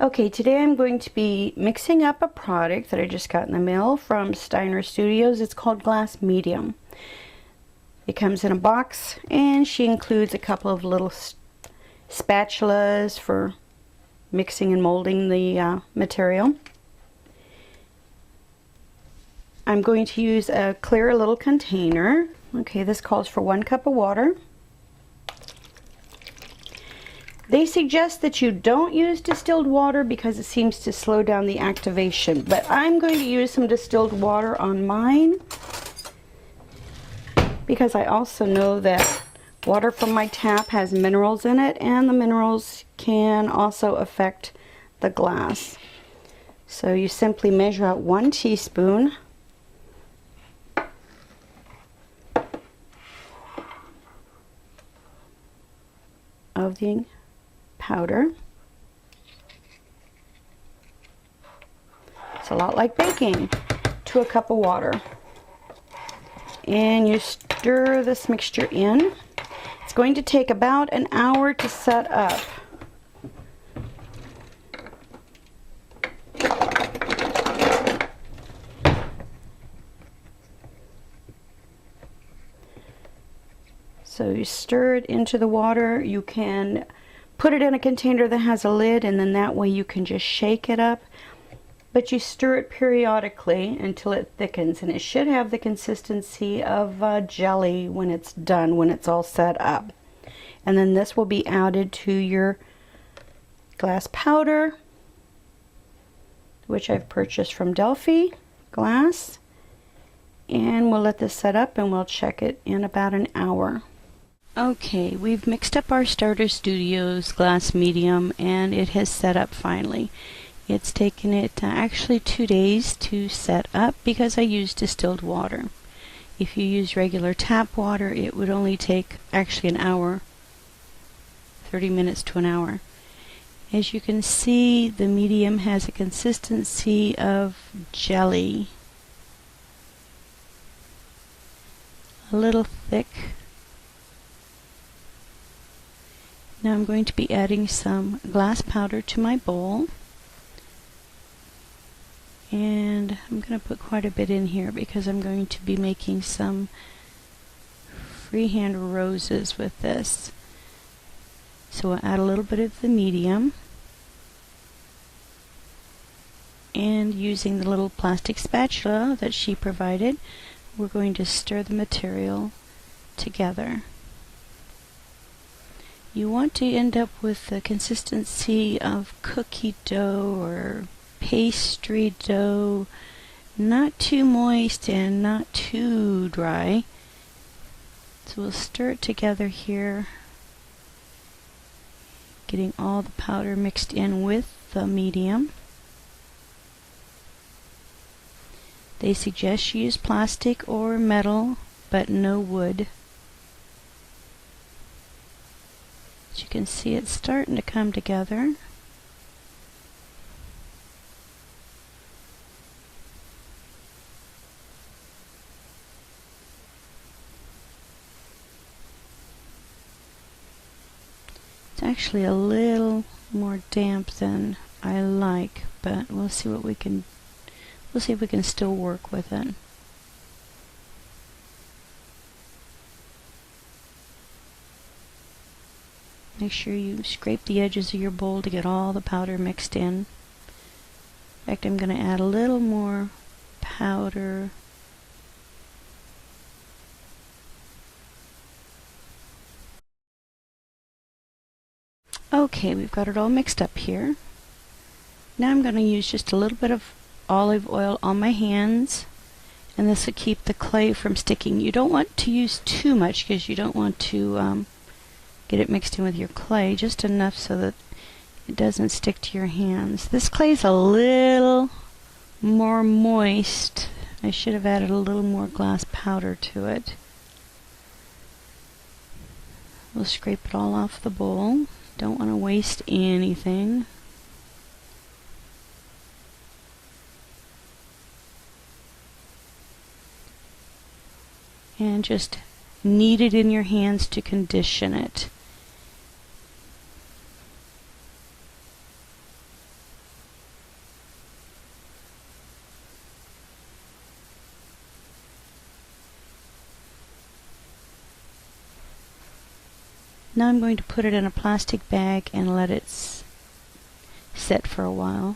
Okay, today I'm going to be mixing up a product that I just got in the mail from Steider Studios. It's called Glass Medium. It comes in a box, and she includes a couple of little spatulas for mixing and molding the material. I'm going to use a clear little container. Okay, this calls for 1 cup of water. They suggest that you don't use distilled water because it seems to slow down the activation, but I'm going to use some distilled water on mine because I also know that water from my tap has minerals in it, and the minerals can also affect the glass. So you simply measure out 1 teaspoon of the powder. It's a lot like baking, to a cup of water. And you stir this mixture in. It's going to take about an hour to set up. So you stir it into the water. You can put it in a container that has a lid, and then that way you can just shake it up. But you stir it periodically until it thickens, and it should have the consistency of jelly when it's done, when it's all set up. And then this will be added to your glass powder, which I've purchased from Delphi Glass. And we'll let this set up, and we'll check it in about an hour. Okay, we've mixed up our Steider Studios Glass Medium, and it has set up finally. It's taken it actually 2 days to set up because I used distilled water. If you use regular tap water, it would only take actually an hour, 30 minutes to an hour. As you can see, the medium has a consistency of jelly. A little thick. Now I'm going to be adding some glass powder to my bowl. And I'm going to put quite a bit in here because I'm going to be making some freehand roses with this. So I'll add a little bit of the medium. And using the little plastic spatula that she provided, we're going to stir the material together. You want to end up with the consistency of cookie dough or pastry dough, not too moist and not too dry. So we'll stir it together here, getting all the powder mixed in with the medium. They suggest you use plastic or metal, but no wood. As you can see, it's starting to come together. It's actually a little more damp than I like, but we'll see what we can. We'll see if we can still work with it. Make sure you scrape the edges of your bowl to get all the powder mixed in. In fact, I'm going to add a little more powder. Okay, we've got it all mixed up here. Now I'm going to use just a little bit of olive oil on my hands, and this will keep the clay from sticking. You don't want to use too much because you don't want to get it mixed in with your clay, just enough so that it doesn't stick to your hands. This clay is a little more moist. I should have added a little more glass powder to it. We'll scrape it all off the bowl. Don't want to waste anything. And just knead it in your hands to condition it. Now I'm going to put it in a plastic bag and let it set for a while.